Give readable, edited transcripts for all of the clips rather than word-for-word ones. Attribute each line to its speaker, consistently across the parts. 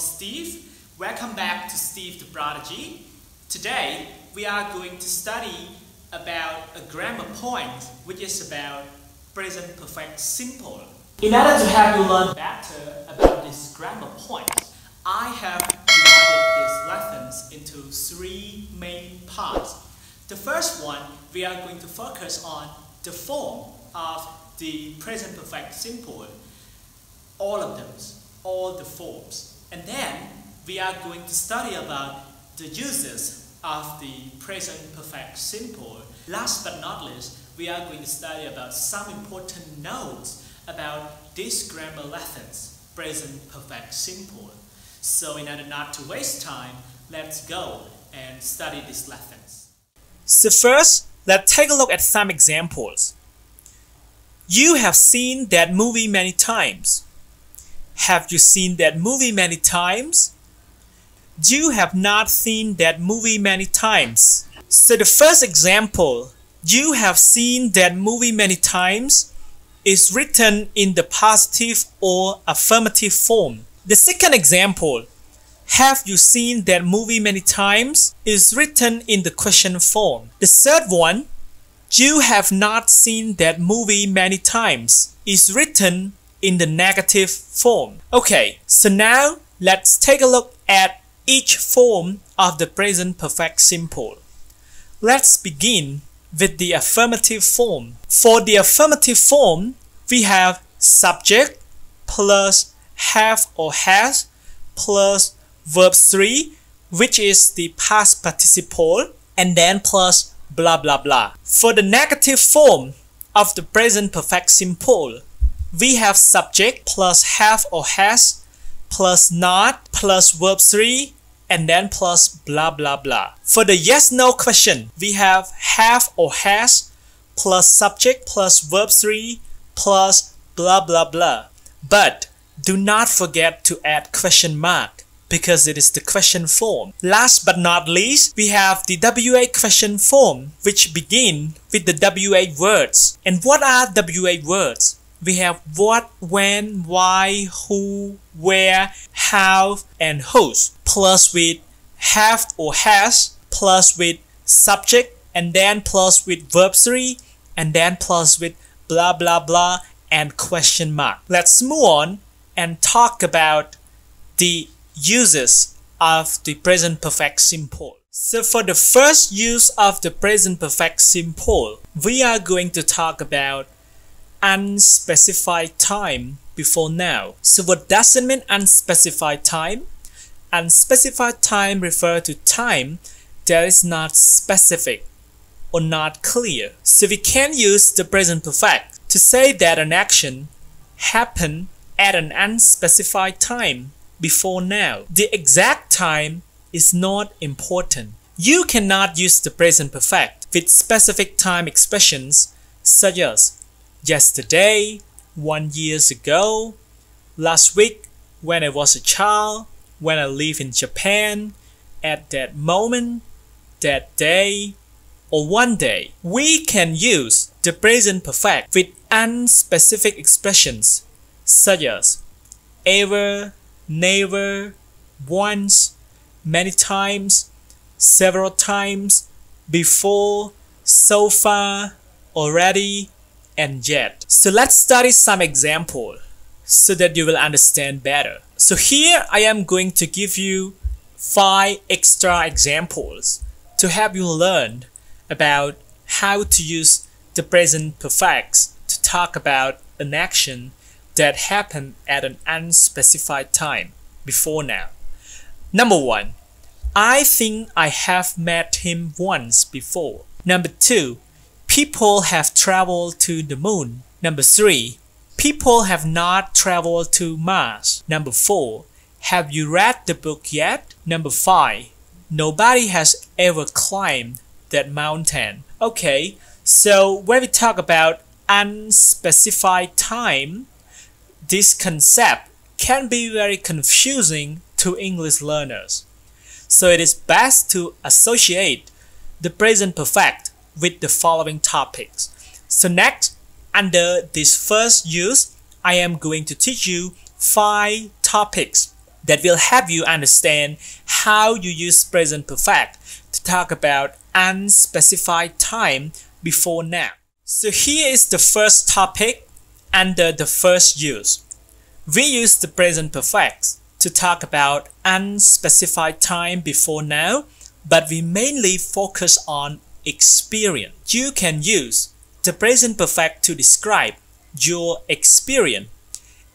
Speaker 1: Steve. Welcome back to Steve the Prodigy. Today we are going to study about a grammar point which is about present perfect simple. In order to help you learn better about this grammar point, I have divided these lessons into three main parts. The first one, we are going to focus on the form of the present perfect simple, all of those, all the forms. And then we are going to study about the uses of the present perfect simple. Last but not least, we are going to study about some important notes about these grammar lessons, present perfect simple. So in order not to waste time, let's go and study these lessons. So first, let's take a look at some examples. You have seen that movie many times. Have you seen that movie many times? You have not seen that movie many times. So the first example, you have seen that movie many times, is written in the positive or affirmative form. The second example, have you seen that movie many times, is written in the question form. The third one, you have not seen that movie many times, is written in the negative form. Okay, so now let's take a look at each form of the present perfect simple. Let's begin with the affirmative form. For the affirmative form, we have subject plus have or has plus verb 3, which is the past participle, and then plus blah blah blah. For the negative form of the present perfect simple, we have subject plus have or has plus not plus verb 3 and then plus blah blah blah. For the yes/no question, we have or has plus subject plus verb 3 plus blah blah blah. But do not forget to add question mark because it is the question form. Last but not least, we have the WA question form, which begin with the WA words. And what are WA words? We have what, when, why, who, where, how, and whose, plus with have or has, plus with subject, and then plus with verb 3, and then plus with blah blah blah and question mark. Let's move on and talk about the uses of the present perfect simple. So for the first use of the present perfect simple, we are going to talk about unspecified time before now. So what does it mean, unspecified time? Unspecified time refers to time that is not specific or not clear. So we can use the present perfect to say that an action happened at an unspecified time before now. The exact time is not important. You cannot use the present perfect with specific time expressions such as yesterday, 1 year ago, last week, when I was a child, when I lived in Japan, at that moment, that day, or one day. We can use the present perfect with unspecific expressions such as ever, never, once, many times, several times, before, so far, already, and yet. So let's study some example so that you will understand better. So here I am going to give you 5 extra examples to help you learn about how to use the present perfect to talk about an action that happened at an unspecified time before now. Number 1, I think I have met him once before. Number 2, people have traveled to the moon. Number 3, people have not traveled to Mars. Number 4, have you read the book yet? Number 5, nobody has ever climbed that mountain. Okay, so when we talk about unspecified time, this concept can be very confusing to English learners. So it is best to associate the present perfect with the following topics. So next, under this first use, I am going to teach you 5 topics that will help you understand how you use present perfect to talk about unspecified time before now. So here is the first topic under the first use. We use the present perfect to talk about unspecified time before now, but we mainly focus on experience. You can use the present perfect to describe your experience.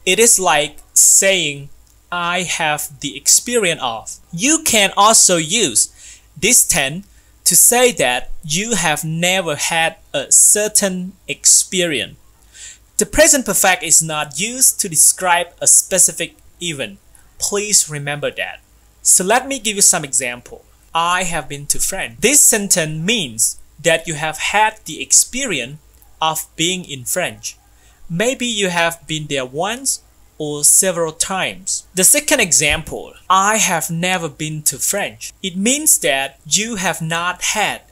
Speaker 1: It is like saying, I have the experience of. You can also use this tense to say that you have never had a certain experience. The present perfect is not used to describe a specific event. Please remember that. So let me give you some example. I have been to France. This sentence means that you have had the experience of being in France. Maybe you have been there once or several times. The second example, I have never been to France. It means that you have not had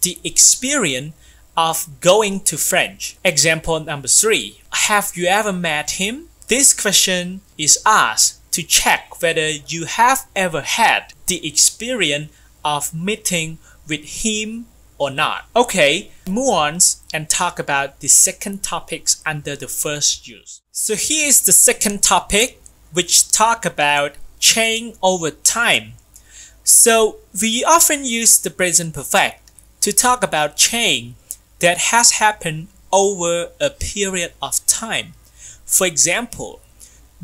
Speaker 1: the experience of going to France. Example number 3, have you ever met him? This question is asked to check whether you have ever had the experience of meeting with him or not. Okay, move on and talk about the second topics under the first use. So here is the second topic, which talk about change over time. So we often use the present perfect to talk about change that has happened over a period of time. For example,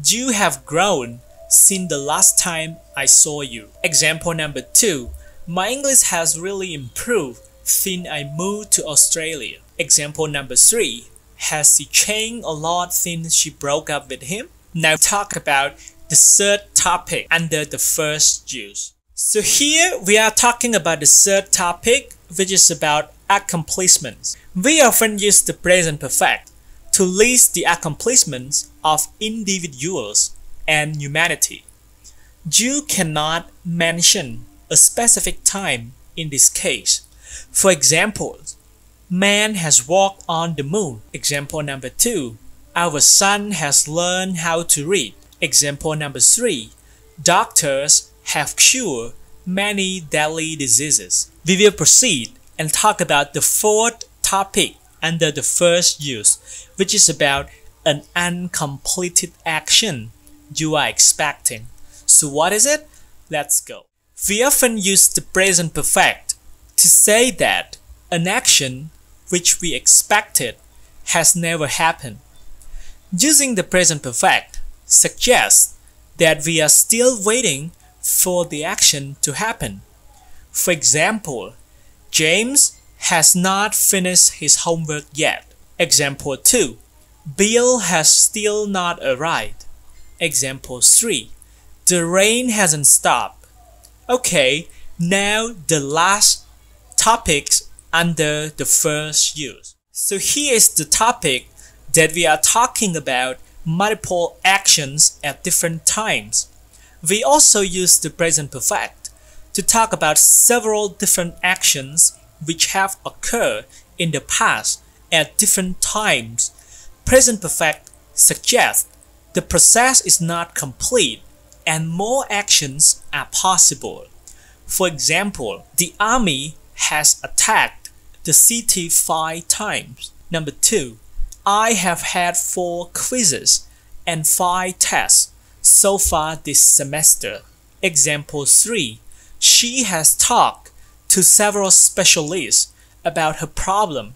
Speaker 1: you have grown since the last time I saw you. Example number 2, my English has really improved since I moved to Australia. Example number 3, has she changed a lot since she broke up with him? Now talk about the third topic under the first use. So here we are talking about the third topic, which is about accomplishments. We often use the present perfect to list the accomplishments of individuals and humanity. You cannot mention a specific time in this case. For example, man has walked on the moon. Example number 2, our son has learned how to read. Example number 3, doctors have cured many deadly diseases. We will proceed and talk about the fourth topic under the first use, which is about an uncompleted action you are expecting. So what is it? Let's go. We often use the present perfect to say that an action which we expected has never happened. Using the present perfect suggests that we are still waiting for the action to happen. For example, James has not finished his homework yet. Example 2, Bill has still not arrived. Example 3, the rain hasn't stopped. Okay, now the last topics under the first use. So here is the topic that we are talking about multiple actions at different times. We also use the present perfect to talk about several different actions which have occurred in the past at different times. Present perfect suggests the process is not complete and more actions are possible. For example, the army has attacked the city 5 times. Number 2, I have had 4 quizzes and 5 tests so far this semester. Example 3, she has talked to several specialists about her problem,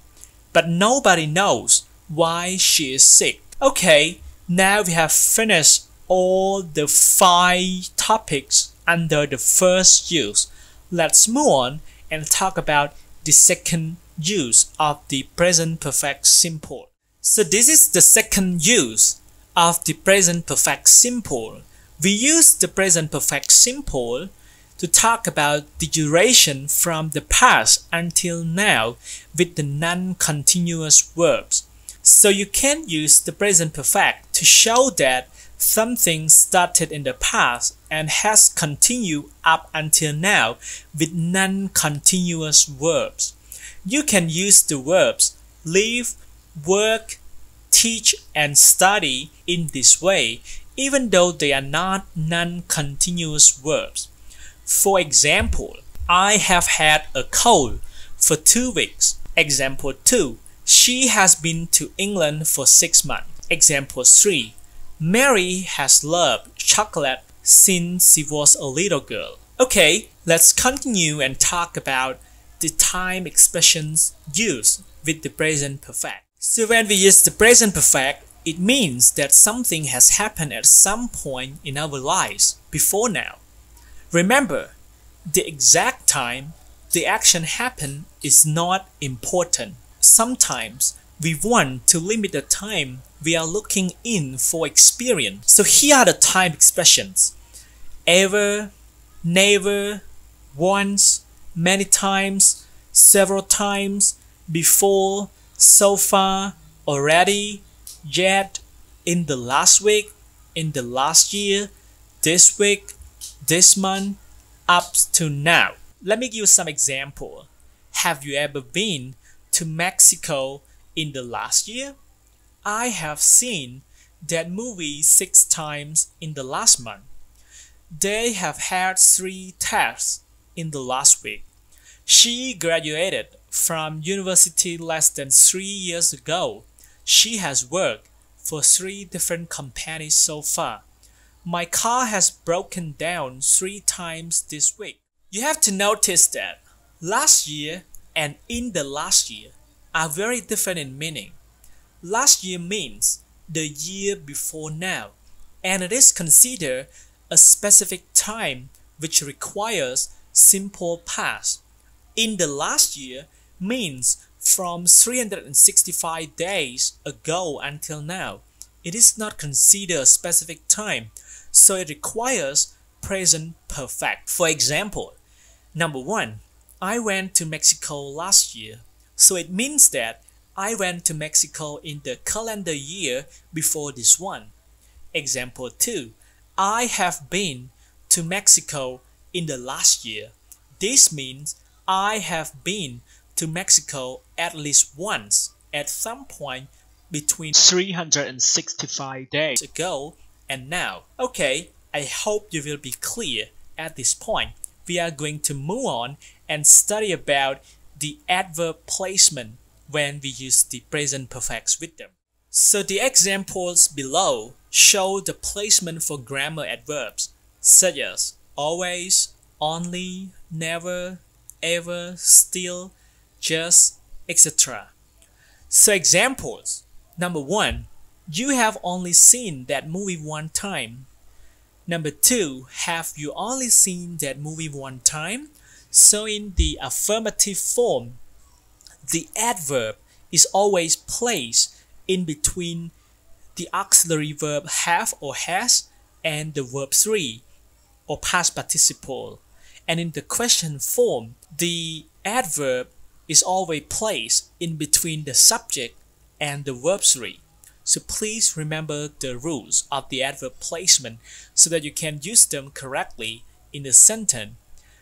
Speaker 1: but nobody knows why she is sick. Okay, now we have finished all the 5 topics under the first use. Let's move on and talk about the second use of the present perfect simple. So this is the second use of the present perfect simple. We use the present perfect simple to talk about the duration from the past until now with the non-continuous verbs. So you can use the present perfect to show that something started in the past and has continued up until now with non-continuous verbs. You can use the verbs live, work,
Speaker 2: teach and study in this way, even though they are not non-continuous verbs. For example, I have had a cold for 2 weeks. Example 2. She has been to England for 6 months. Example 3. Mary has loved chocolate since she was a little girl. Okay, let's continue and talk about the time expressions used with the present perfect. So when we use the present perfect, it means that something has happened at some point in our lives before now. Remember, the exact time the action happened is not important. Sometimes we want to limit the time we are looking in for experience. So here are the time expressions: ever, never, once, many times, several times, before, so far, already, yet, in the last week, in the last year, this week, this month, up to now. Let me give you some example. Have you ever been to Mexico in the last year? I have seen that movie 6 times in the last month. They have had 3 tests in the last week. She graduated from university less than 3 years ago. She has worked for 3 different companies so far. My car has broken down 3 times this week. You have to notice that last year and in the last year are very different in meaning. Last year means the year before now, and it is considered a specific time which requires simple past. In the last year means from 365 days ago until now. It is not considered a specific time, so it requires present perfect. For example, number 1, I went to Mexico last year, so it means that I went to Mexico in the calendar year before this one. Example 2, I have been to Mexico in the last year. This means I have been to Mexico at least once at some point between 365 days ago and now. Okay, I hope you will be clear at this point. We are going to move on and study about the adverb placement when we use the present perfects with them. So the examples below show the placement for grammar adverbs such as always, only, never, ever, still, just, etc. So examples. Number 1, you have only seen that movie 1 time. Number 2, have you only seen that movie 1 time? So in the affirmative form, the adverb is always placed in between the auxiliary verb have or has and the verb 3 or past participle. And in the question form, the adverb is always placed in between the subject and the verb 3. So please remember the rules of the adverb placement so that you can use them correctly in the sentence.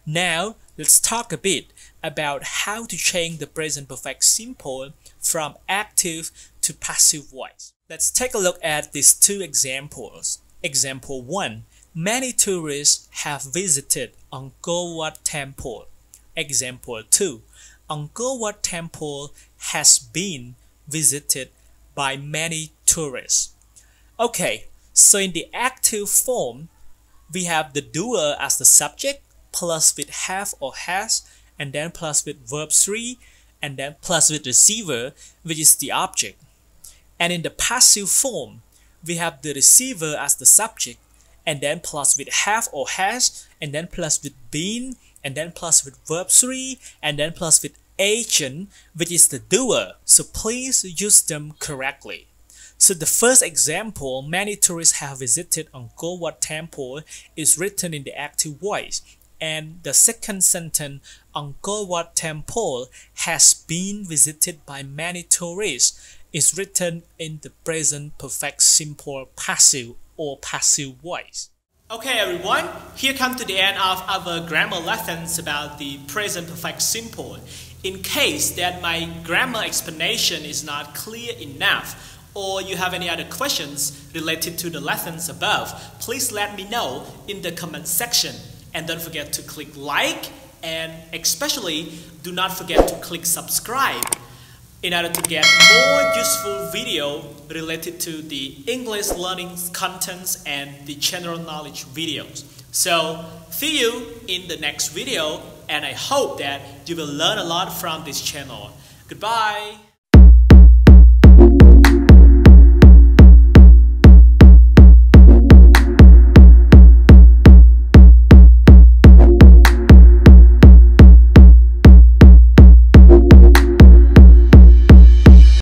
Speaker 2: Now, let's talk a bit about how to change the present perfect simple from active to passive voice. Let's take a look at these 2 examples. Example 1. Many tourists have visited Angkor Wat Temple. Example 2. Angkor Wat Temple has been visited by many tourists. Okay, so in the active form, we have the doer as the subject, plus with have or has, and then plus with verb 3, and then plus with receiver, which is the object. And in the passive form, we have the receiver as the subject, and then plus with have or has, and then plus with been, and then plus with verb 3, and then plus with agent, which is the doer. So please use them correctly. So the first example, many tourists have visited Angkor Wat Temple, is written in the active voice. And the second sentence, Angkor Wat Temple has been visited by many tourists, is written in the present perfect simple passive or passive voice.
Speaker 1: Okay everyone, here come to the end of our grammar lessons about the present perfect simple. In case that my grammar explanation is not clear enough, or you have any other questions related to the lessons above, please let me know in the comment section. And don't forget to click like, and especially do not forget to click subscribe in order to get more useful video related to the English learning contents and the general knowledge videos. So see you in the next video, and I hope that you will learn a lot from this channel. Goodbye.